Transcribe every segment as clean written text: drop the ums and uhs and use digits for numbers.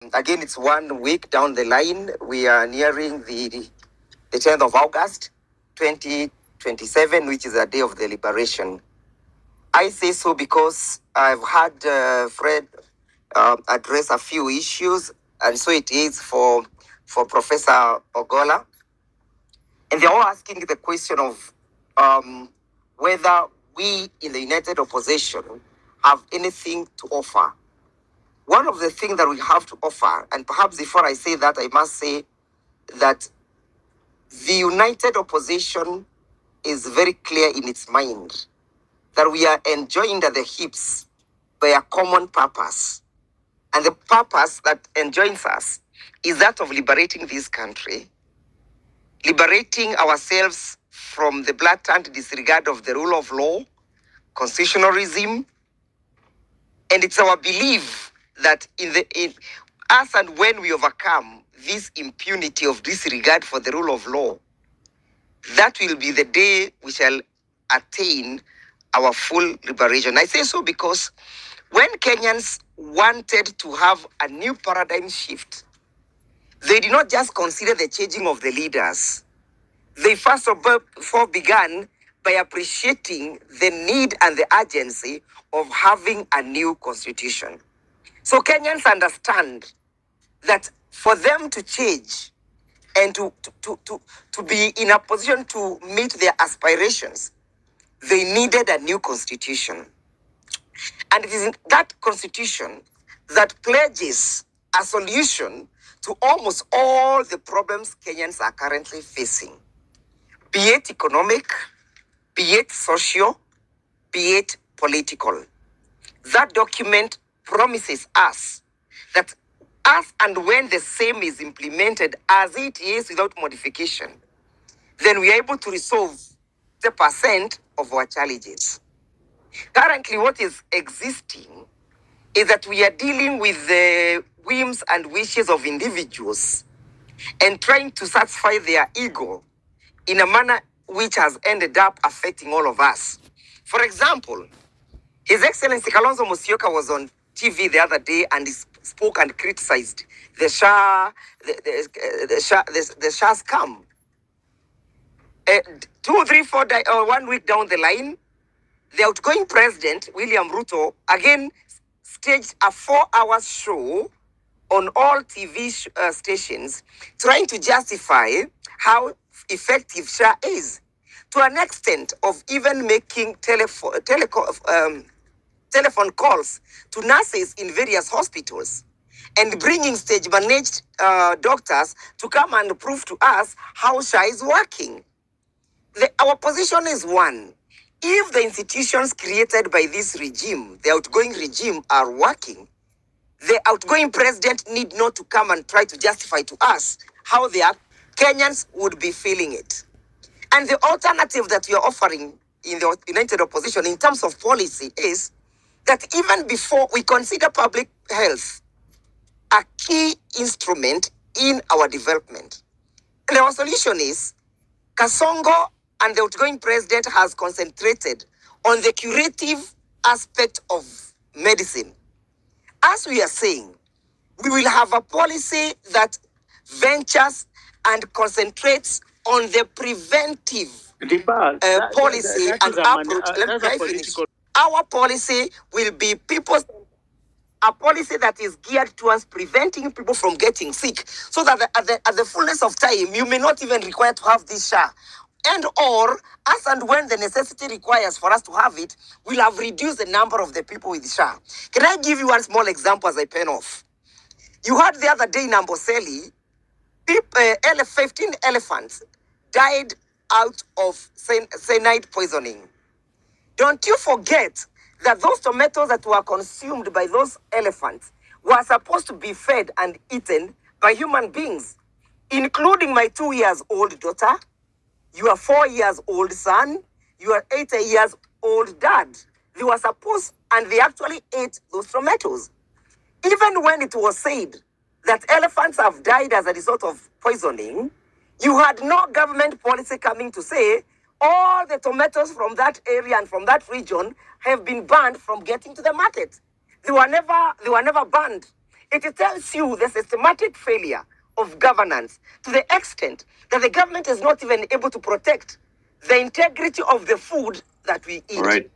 Again, it's 1 week down the line. We are nearing the 10th of August, 2027, which is the day of the liberation. I say so because I've had Fred address a few issues, and so it is for Professor Ogola. And they're all asking the question of whether we in the United Opposition have anything to offer. One of the things that we have to offer, and perhaps before I say that, I must say that the United Opposition is very clear in its mind that we are enjoined at the hips by a common purpose. And the purpose that enjoins us is that of liberating this country, liberating ourselves from the blatant disregard of the rule of law, constitutional regime. And it's our belief that in us and when we overcome this impunity of disregard for the rule of law, that will be the day we shall attain our full liberation. I say so because when Kenyans wanted to have a new paradigm shift, they did not just consider the changing of the leaders. They first of all began by appreciating the need and the urgency of having a new constitution. So Kenyans understand that for them to change and to be in a position to meet their aspirations, they needed a new constitution. And it is that constitution that pledges a solution to almost all the problems Kenyans are currently facing, be it economic, be it social, be it political. That document promises us that as and when the same is implemented as it is without modification, then we are able to resolve the percent of our challenges. Currently, what is existing is that we are dealing with the whims and wishes of individuals and trying to satisfy their ego in a manner which has ended up affecting all of us. For example, His Excellency Kalonzo Musyoka was on TV the other day and he spoke and criticized the Shah, the Shah scam. 2, 3, 4 1 week down the line, the outgoing president, William Ruto, again staged a 4-hour show on all TV stations, trying to justify how effective Shah is, to an extent of even making telephone calls to nurses in various hospitals and bringing stage-managed doctors to come and prove to us how Shah is working. Our position is one. If the institutions created by this regime, the outgoing regime, are working, the outgoing president need not to come and try to justify to us how they are. Kenyans would be feeling it. And the alternative that we are offering in the United Opposition in terms of policy is that even before we consider public health a key instrument in our development, and our solution is Kasongo and the outgoing president has concentrated on the curative aspect of medicine. As we are saying, we will have a policy that ventures and concentrates on the preventive policy and approach. Let me finish. Our policy will be a policy that is geared towards preventing people from getting sick, so that at the fullness of time, you may not even require to have this Shah. And or, as and when the necessity requires for us to have it, we'll have reduced the number of the people with Shah. Can I give you one small example as I pen off? You heard the other day in Amboseli, 15 elephants died out of cyanide poisoning. Don't you forget that those tomatoes that were consumed by those elephants were supposed to be fed and eaten by human beings, including my 2-year-old daughter, your 4-year-old son, your 8-year-old dad. They were supposed, and they actually ate those tomatoes. Even when it was said that elephants have died as a result of poisoning, you had no government policy coming to say all the tomatoes from that area and from that region have been banned from getting to the market. They were never banned. It tells you the systematic failure of governance to the extent that the government is not even able to protect the integrity of the food that we eat. All right.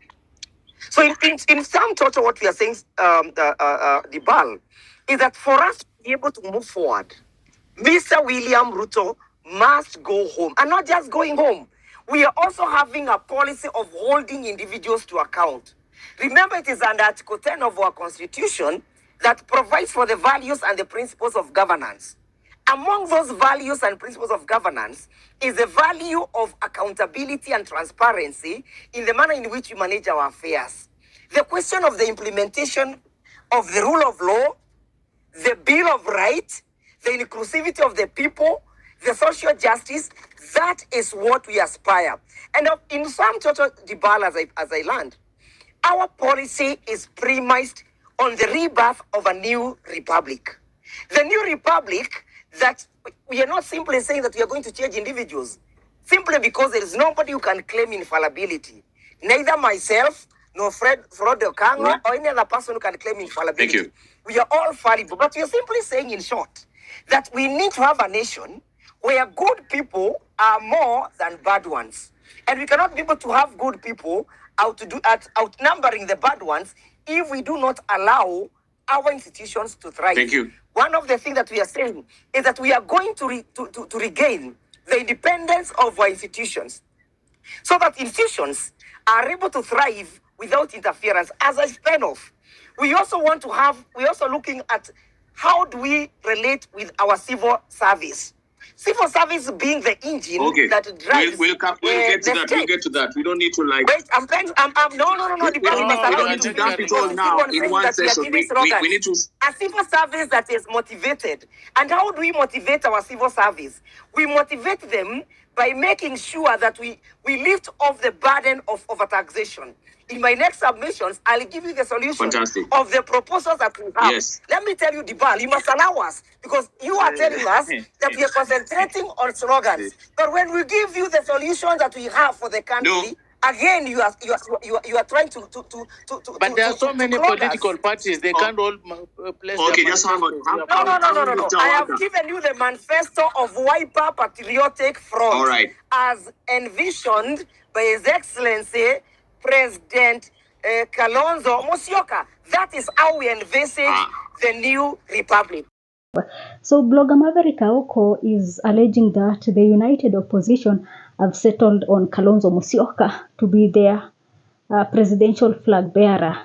So in sum total, what we are saying, the BAL, is that for us to be able to move forward, Mr. William Ruto must go home. And not just going home. We are also having a policy of holding individuals to account. Remember, it is under Article 10 of our Constitution that provides for the values and the principles of governance. Among those values and principles of governance is the value of accountability and transparency in the manner in which we manage our affairs. The question of the implementation of the rule of law, the Bill of Rights, the inclusivity of the people, the social justice, that is what we aspire. And in some total debate, as I learned, our policy is premised on the rebirth of a new republic. The new republic that we are not simply saying that we are going to change individuals, simply because there is nobody who can claim infallibility. Neither myself, nor Fred Okango, Right. or any other person who can claim infallibility. Thank you. We are all fallible. But we are simply saying, in short, that we need to have a nation where good people are more than bad ones. And we cannot be able to have good people outnumbering the bad ones if we do not allow our institutions to thrive. Thank you. One of the things that we are saying is that we are going to regain the independence of our institutions, so that institutions are able to thrive without interference. As a spin-off, we're also looking at how do we relate with our civil service. Civil service being the engine Okay. that drives. We'll get to the that. state. We'll get to that. We don't need to like. Wait, no. The We must allow don't me need to to dump finish it all because now people are in saying one that we are session. giving We slogans. need to. A civil service that is motivated. And how do we motivate our civil service? We motivate them by making sure that we lift off the burden of overtaxation. In my next submissions, I'll give you the solution Fantastic. of the proposals that we have. Yes. Let me tell you, Dibal, you must allow us, because you are telling us that we are concentrating on slogans. But when we give you the solutions that we have for the country, No. again, you are trying to But there are so many clog us. political parties, they can't all place Okay, their just hang on. manifestos. No. I have given you the manifesto of Wiper Patriotic Front, All right, as envisioned by His Excellency President Kalonzo Musyoka. That is how we envisage the new republic. So blogger Maverick Aoko is alleging that the united opposition have settled on Kalonzo Musyoka to be their presidential flag bearer.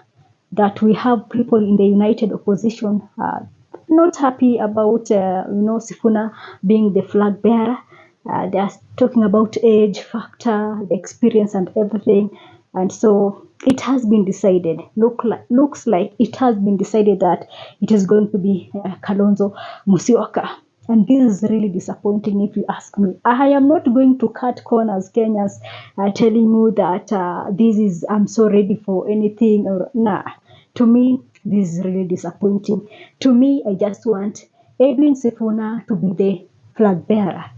That we have people in the united opposition not happy about Sifuna being the flag bearer. They are talking about age factor, the experience and everything. And so it has been decided, looks like it has been decided that it is going to be Kalonzo Musyoka. And this is really disappointing if you ask me. I am not going to cut corners, Kenyans, telling you that I'm so ready for anything. Or nah. To me, this is really disappointing. To me, I just want Edwin Sifuna to be the flag bearer.